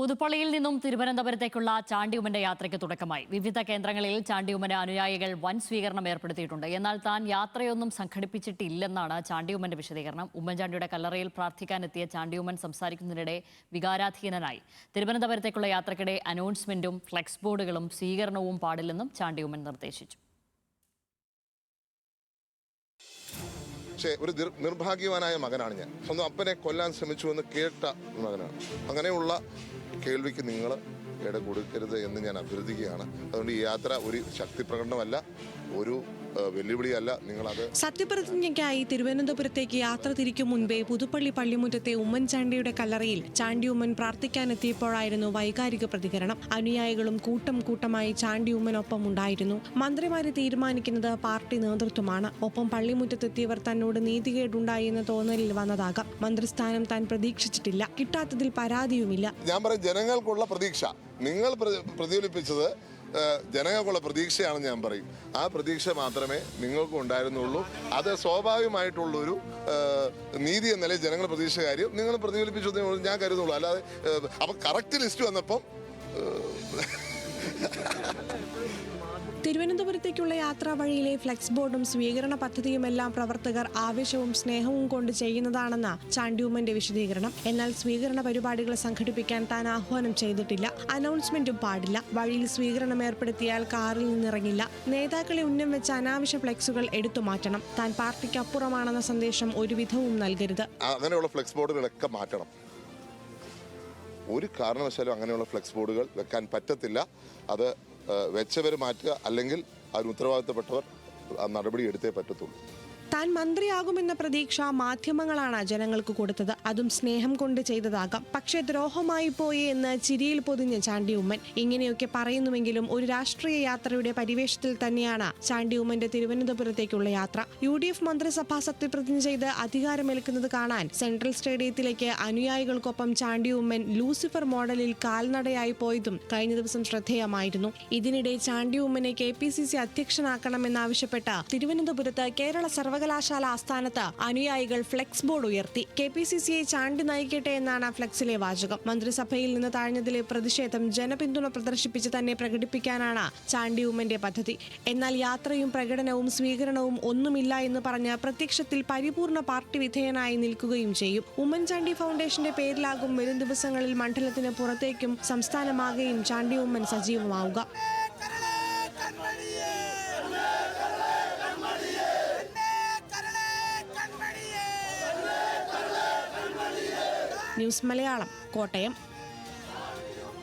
പുതുപ്പള്ളിയിൽ നിന്നും തിരുവനന്തപുരത്തേക്കുള്ള ചാണ്ടിയുമ്മന്റെ യാത്രയ്ക്ക് തുടക്കമായി. വിവിധ കേന്ദ്രങ്ങളിൽ ചാണ്ടിയുമ്മന് അനുയായികൾ വൻ സ്വീകരണം ഏർപ്പെടുത്തിയിട്ടുണ്ട്. എന്നാൽ താൻ യാത്രയൊന്നും സംഘടിപ്പിച്ചിട്ടില്ലെന്നാണ് ചാണ്ടിയുമ്മന്റെ വിശദീകരണം. ഉമ്മൻചാണ്ടിയുടെ കല്ലറയിൽ പ്രാർത്ഥിക്കാനെത്തിയ ചാണ്ടിയുമ്മൻ സംസാരിക്കുന്നതിനിടെ വികാരാധീനനായി. തിരുവനന്തപുരത്തേക്കുള്ള യാത്രയ്ക്കിടെ അനൗൺസ്മെന്റും ഫ്ലെക്സ് ബോർഡുകളും സ്വീകരണവും പാടില്ലെന്നും ചാണ്ടിയുമ്മൻ നിർദ്ദേശിച്ചു. പക്ഷേ ഒരു നിർഭാഗ്യവാനായ മകനാണ് ഞാൻ. സ്വന്തം അപ്പനെ കൊല്ലാൻ ശ്രമിച്ചുവെന്ന് കേട്ട മകനാണ്. അങ്ങനെയുള്ള കേൾവിക്ക് നിങ്ങൾ ഇട കൊടുക്കരുത് എന്ന് ഞാൻ അഭ്യർത്ഥിക്കുകയാണ്. അതുകൊണ്ട് ഈ യാത്ര ഒരു ശക്തി പ്രകടനമല്ല, ഒരു വെല്ലുവിളിയല്ല. നിങ്ങളത് സത്യപ്രതിജ്ഞയ്ക്കായി തിരുവനന്തപുരത്തേക്ക് യാത്ര തിരിക്കും മുൻപേ പുതുപ്പള്ളി പള്ളിമുറ്റത്തെ ഉമ്മൻചാണ്ടിയുടെ കല്ലറയിൽ ചാണ്ടി ഉമ്മൻ പ്രാർത്ഥിക്കാനെത്തിയപ്പോഴായിരുന്നു വൈകാരിക പ്രതികരണം. അനുയായികളും കൂട്ടം കൂട്ടമായി ചാണ്ടി ഉമ്മനൊപ്പം ഉണ്ടായിരുന്നു. മന്ത്രിമാരെ തീരുമാനിക്കുന്നത് പാർട്ടി നേതൃത്വമാണ്. ഒപ്പം പള്ളിമുറ്റത്തെത്തിയവർ തന്നോട് നീതികേടുണ്ടായി എന്ന തോന്നലിൽ വന്നതാകാം. മന്ത്രിസ്ഥാനം താൻ പ്രതീക്ഷിച്ചിട്ടില്ല, കിട്ടാത്തതിൽ പരാതിയുമില്ല. ഞാൻ പറയും, ജനങ്ങൾക്കുള്ള പ്രതീക്ഷ നിങ്ങൾ പ്രതിഫലിപ്പിച്ചത് ജനങ്ങൾക്കുള്ള പ്രതീക്ഷയാണെന്ന് ഞാൻ പറയും. ആ പ്രതീക്ഷ മാത്രമേ നിങ്ങൾക്കും ഉണ്ടായിരുന്നുള്ളൂ. അത് സ്വാഭാവികമായിട്ടുള്ളൊരു നീതി എന്ന നിലയിൽ ജനങ്ങളുടെ പ്രതീക്ഷ കാര്യം നിങ്ങൾ പ്രതിഫലിപ്പിച്ചു ഞാൻ കരുതുള്ളൂ. അല്ലാതെ അപ്പം കറക്റ്റ് ലിസ്റ്റ് വന്നപ്പം തിരുവനന്തപുരത്തേക്കുള്ള യാത്രാ വഴിയിലെ ഫ്ലെക്സ് ബോർഡും സ്വീകരണ പദ്ധതിയുമെല്ലാം പ്രവർത്തകർ ആവേശവും സ്നേഹവും കൊണ്ട് ചെയ്യുന്നതാണെന്ന് ചാണ്ടിയുമ്മന്റെ വിശദീകരണം. എന്നാൽ സ്വീകരണ പരിപാടികൾ സംഘടിപ്പിക്കാൻ താൻ ആഹ്വാനം ചെയ്തിട്ടില്ല. അനൗൺസ്മെന്റും പാടില്ല. വഴിയിൽ സ്വീകരണം ഏർപ്പെടുത്തിയാൽ കാറിൽ നിന്നിറങ്ങില്ല. നേതാക്കളെ ഉന്നം വെച്ച അനാവശ്യ ഫ്ലെക്സുകൾ എടുത്തു മാറ്റണം. താൻ പാർട്ടിക്ക് അപ്പുറമാണെന്ന സന്ദേശം ഒരു വിധവും നൽകരുത്. അങ്ങനെയുള്ള ഫ്ലെക്സ് ബോർഡുകളൊക്കെ മാറ്റണം. ഒരു കാരണവശാലും അങ്ങനെയുള്ള ഫ്ലെക്സ് ബോർഡുകൾ വെക്കാൻ പറ്റത്തില്ല. അത് വെച്ചവർ മാറ്റുക, അല്ലെങ്കിൽ അതിന് ഉത്തരവാദിത്തപ്പെട്ടവർ ആ നടപടി എടുത്തേ പറ്റത്തുള്ളൂ. താൻ മന്ത്രിയാകുമെന്ന പ്രതീക്ഷ മാധ്യമങ്ങളാണ് ജനങ്ങൾക്ക് കൊടുത്തത്. അതും സ്നേഹം കൊണ്ട് ചെയ്തതാകാം. പക്ഷേ ദ്രോഹമായി പോയി എന്ന് ചിരിയിൽ പൊതിഞ്ഞ ചാണ്ടി ഉമ്മൻ. ഇങ്ങനെയൊക്കെ പറയുന്നുവെങ്കിലും ഒരു രാഷ്ട്രീയ യാത്രയുടെ പരിവേഷത്തിൽ തന്നെയാണ് ചാണ്ടി ഉമ്മന്റെ തിരുവനന്തപുരത്തേക്കുള്ള യാത്ര. UDF മന്ത്രിസഭ സത്യപ്രതിജ്ഞ ചെയ്ത് അധികാരമേൽക്കുന്നത് കാണാൻ സെൻട്രൽ സ്റ്റേഡിയത്തിലേക്ക് അനുയായികൾക്കൊപ്പം ചാണ്ടി ഉമ്മൻ ലൂസിഫർ മോഡലിൽ കാൽനടയായി പോയതും കഴിഞ്ഞ ദിവസം ശ്രദ്ധേയമായിരുന്നു. ഇതിനിടെ ചാണ്ടി ഉമ്മനെ KPCC അധ്യക്ഷനാക്കണമെന്നാവശ്യപ്പെട്ട് തിരുവനന്തപുരത്ത് കേരള സർവകലാശാല ആസ്ഥാനത്ത് അനുയായികൾ ഫ്ലെക്സ് ബോർഡ് ഉയർത്തി. KPCCയെ ചാണ്ടി നയിക്കട്ടെ എന്നാണ് ഫ്ലെക്സിലെ വാചകം. മന്ത്രിസഭയിൽ നിന്ന് താഴ്ന്നതിലെ പ്രതിഷേധം ജനപിന്തുണ പ്രദർശിപ്പിച്ച് തന്നെ പ്രകടിപ്പിക്കാനാണ് ചാണ്ടി ഉമ്മന്റെ പദ്ധതി. എന്നാൽ യാത്രയും പ്രകടനവും സ്വീകരണവും ഒന്നുമില്ല എന്ന് പറഞ്ഞ് പ്രത്യക്ഷത്തിൽ പരിപൂർണ പാർട്ടി വിധേയനായി നിൽക്കുകയും ചെയ്യും. ഉമ്മൻചാണ്ടി ഫൗണ്ടേഷന്റെ പേരിലാകും വരും ദിവസങ്ങളിൽ മണ്ഡലത്തിന് പുറത്തേക്കും സംസ്ഥാനമാകെയും ചാണ്ടി ഉമ്മൻ സജീവമാവുക. ന്യൂസ് മലയാളം, കോട്ടയം.